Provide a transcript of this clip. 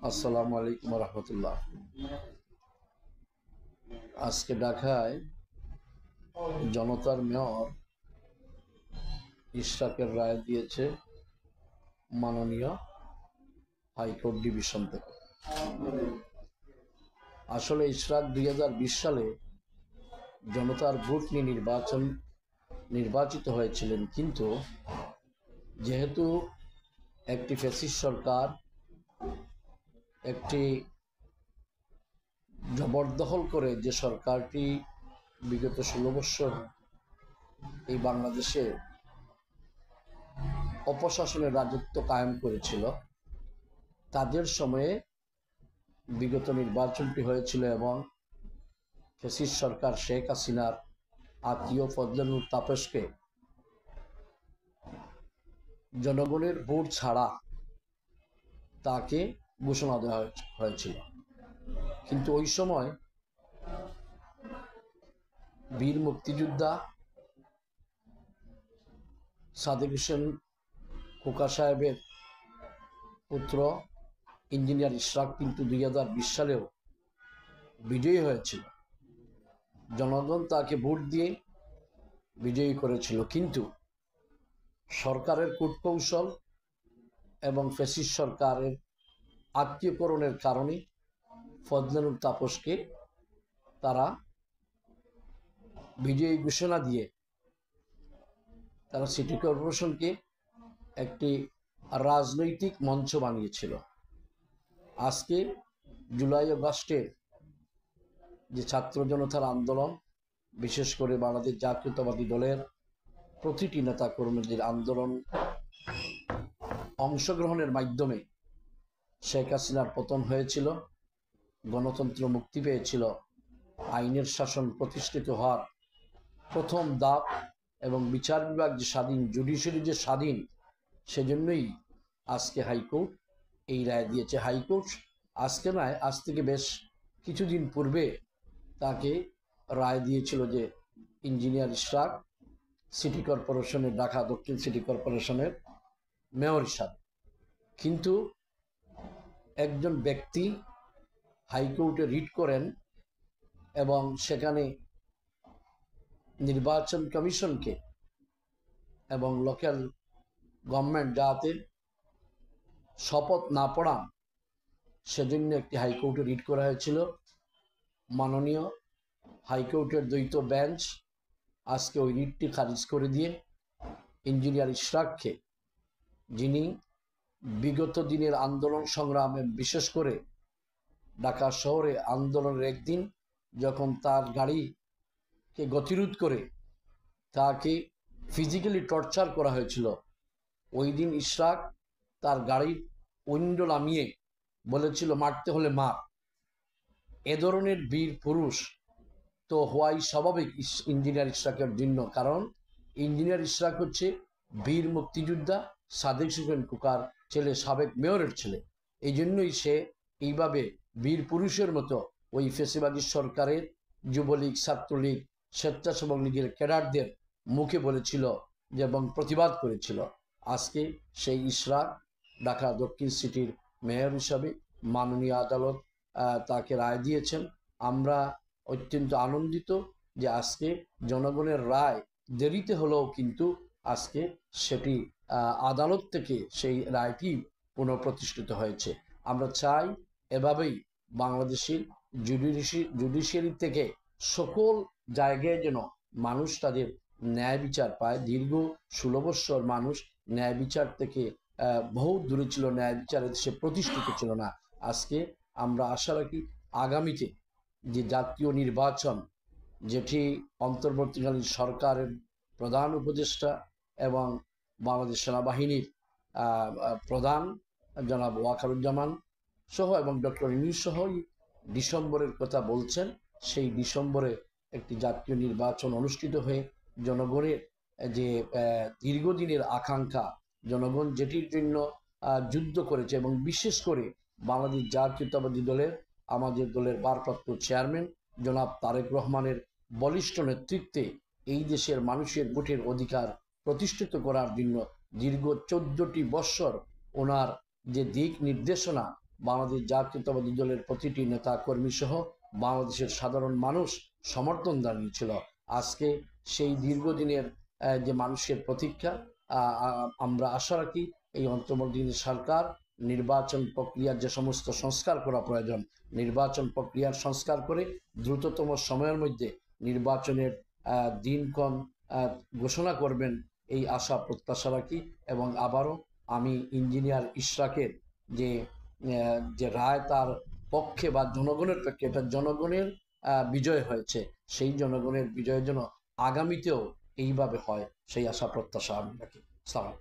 আসসালামু আলাইকুম রহমতুল্লাহ। আজকে ঢাকায় জনতার মেয়র ইশরাকের রায় দিয়েছে মাননীয় হাইকোর্ট ডিভিশন থেকে। আসলে ইশরাক 2020 সালে জনতার ভোট নিয়ে নির্বাচিত হয়েছিলেন, কিন্তু যেহেতু একটি ফ্যাসিস্ট সরকার একটি জবরদখল করে, যে সরকারটি বিগত 16 বছর এই বাংলাদেশে অপশাসনের রাজত্ব কায়েম করেছিল, তাদের সময়ে বিগত নির্বাচনটি হয়েছিল এবং ফ্যাসিস্ট সরকার শেখ হাসিনার আত্মীয় ফজলুল তাপসকে জনগণের ভোট ছাড়া তাকে ঘোষণা দেওয়া হয়েছিল। কিন্তু ওই সময় বীর মুক্তিযোদ্ধা সাদেক হোসেন খোকা সাহেবের পুত্র ইঞ্জিনিয়ার ইশরাক কিন্তু 2020 সালেও বিজয়ী হয়েছিল। জনগণ তাকে ভোট দিয়ে বিজয়ী করেছিল, কিন্তু সরকারের কূটকৌশল এবং ফ্যাসিস্ট সরকারের আত্মীয়করণের কারণে ফজলুল তাপসকে তারা বিজয়ী ঘোষণা দিয়ে তারা সিটি কর্পোরেশনকে একটি রাজনৈতিক মঞ্চ বানিয়েছিল। আজকে জুলাই আগস্টের যে ছাত্র জনতার আন্দোলন, বিশেষ করে বাংলাদেশ জাতীয়তাবাদী দলের প্রতিটি নেতা কর্মীদের আন্দোলন অংশগ্রহণের মাধ্যমে শেখ হাসিনার পতন হয়েছিল, গণতন্ত্র মুক্তি পেয়েছিল, আইনের শাসন প্রতিষ্ঠিত হওয়ার প্রথম ধাপ, এবং বিচার বিভাগ যে স্বাধীন, জুডিশিয়ারি যে স্বাধীন, সেজন্যই আজকে হাইকোর্ট এই রায় দিয়েছে। হাইকোর্ট আজকে নয়, আজ থেকে বেশ কিছুদিন পূর্বে তাকে রায় দিয়েছিল যে ইঞ্জিনিয়ার ইশরাক সিটি কর্পোরেশনের, ঢাকা দক্ষিণ সিটি কর্পোরেশনের মেয়র হিসাবে। কিন্তু একজন ব্যক্তি হাইকোর্টে রিট করেন এবং সেখানে নির্বাচন কমিশনকে এবং লোকাল গভর্নমেন্ট যাতে শপথ না পড়ান, সেজন্য একটি হাইকোর্টে রিট করা হয়েছিল। মাননীয় হাইকোর্টের দ্বৈত বেঞ্চ আজকে ওই রিটটি খারিজ করে দিয়ে ইঞ্জিনিয়ার ইশরাককে, যিনি বিগত দিনের আন্দোলন সংগ্রামে, বিশেষ করে ঢাকা শহরে আন্দোলনের একদিন যখন তার গাড়িকে গতিরোধ করে তাকে ফিজিক্যালি টর্চার করা হয়েছিল, ওই দিন ইশরাক তার গাড়ির উইন্ডো নামিয়ে বলেছিল, মারতে হলে মার। এ ধরনের বীর পুরুষ তো হওয়াই স্বাভাবিক ইঞ্জিনিয়ার ইশরাকের জন্য, কারণ ইঞ্জিনিয়ার ইশরাক হচ্ছে বীর মুক্তিযোদ্ধা সাদেক হোসেন খোকার ছেলে, সাবেক মেয়রের ছেলে। এই জন্যই সে এইভাবে বীর পুরুষের মতো ওই ফেসিবাদী সরকারের যুবলীগ, ছাত্রলীগ, স্বেচ্ছাসেবক লীগের ক্যাডারদের মুখে বলেছিল এবং প্রতিবাদ করেছিল। আজকে সেই ইশরাক ঢাকা দক্ষিণ সিটির মেয়র হিসাবে মাননীয় আদালত তাকে রায় দিয়েছেন। আমরা অত্যন্ত আনন্দিত যে আজকে জনগণের রায় দেরিতে হলেও কিন্তু আজকে সেটি আদালত থেকে সেই রায়টি পুনঃপ্রতিষ্ঠিত হয়েছে। আমরা চাই এভাবেই বাংলাদেশের জুডিশিয়ারি থেকে সকল জায়গায় যেন মানুষ তাদের ন্যায় বিচার পায়। দীর্ঘ 16 বৎসর মানুষ ন্যায় বিচার থেকে বহু দূরে ছিল, ন্যায় বিচারের দেশে প্রতিষ্ঠিত ছিল না। আজকে আমরা আশা রাখি আগামীতে যে জাতীয় নির্বাচন, যেটি অন্তর্বর্তীকালীন সরকারের প্রধান উপদেষ্টা এবং বাংলাদেশ সেনাবাহিনীর প্রধান জনাব ওয়াকারুজ্জামান সহ এবং ডক্টর ইউনূস সহ ডিসেম্বরের কথা বলছেন, সেই ডিসেম্বরে একটি জাতীয় নির্বাচন অনুষ্ঠিত হয়ে জনগণের যে দীর্ঘদিনের আকাঙ্ক্ষা, জনগণ যেটির জন্য যুদ্ধ করেছে, এবং বিশেষ করে বাংলাদেশ জাতীয়তাবাদী দলের, আমাদের দলের ভারপ্রাপ্ত চেয়ারম্যান জনাব তারেক রহমানের বলিষ্ঠ নেতৃত্বে এই দেশের মানুষের ভোটের অধিকার প্রতিষ্ঠিত করার জন্য দীর্ঘ 14টি বৎসর ওনার যে দিক নির্দেশনা, বাংলাদেশ জাতীয়তাবাদী দলের প্রতিটি নেতা কর্মী সহ বাংলাদেশের সাধারণ মানুষ সমর্থন জানিয়েছিল। আজকে সেই দীর্ঘদিনের যে মানুষের প্রতীক্ষা, আমরা আশা রাখি এই অন্তর্বর্তীকালীন সরকার নির্বাচন প্রক্রিয়ার যে সমস্ত সংস্কার করা প্রয়োজন, নির্বাচন প্রক্রিয়ার সংস্কার করে দ্রুততম সময়ের মধ্যে নির্বাচনের দিনক্ষণ ঘোষণা করবেন, এই আশা প্রত্যাশা রাখি। এবং আবারও আমি ইঞ্জিনিয়ার ইশরাকের যে রায় তার পক্ষে বা জনগণের পক্ষে, এটা জনগণের বিজয় হয়েছে, সেই জনগণের বিজয়ের জন্য আগামীতেও এইভাবে হয় সেই আশা প্রত্যাশা আমি রাখি। সালাম।